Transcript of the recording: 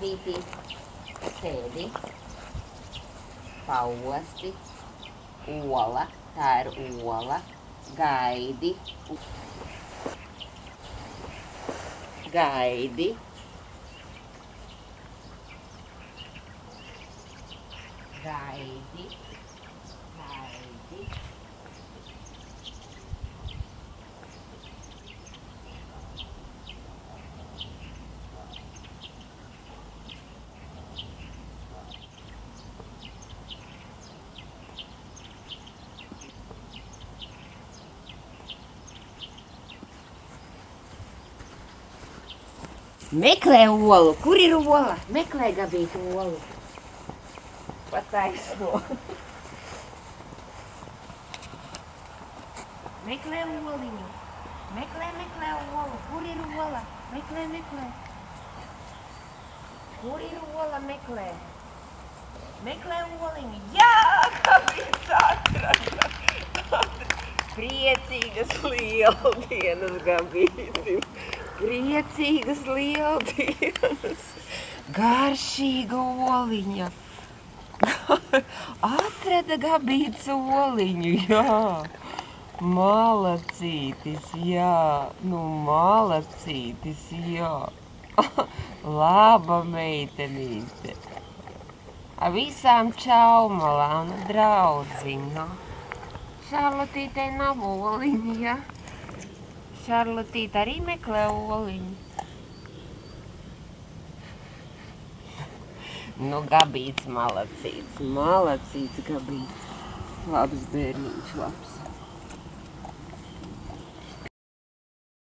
Šarlotītī, sēdi, pausti, ola, tā ir ola, gaidi, gaidi, gaidi, gaidi. Meklē olu. Kur ir ola? Meklē, Gabīt, olu. Pa taisno. Meklē oliņu. Meklē olu. Kur ir ola? Meklē. Kur ir ola? Meklē. Meklē oliņu. Jā, Gabīts atrada. Priecīgas lieldienas, Gabītim. Priecīgas lieldienas. Garšīga oliņa. Atrada Gabīts oliņu, jā. Malacītis, jā. Nu, malacītis, jā. Laba meitenīte. Ar visām čaumalām draudziņā. Šarlotītei nav oliņa, jā. Šarlotīte arī meklē oliņu. Nu, Gabīts malacīts. Malacīts, Gabīts. Labs bērniņš, labs.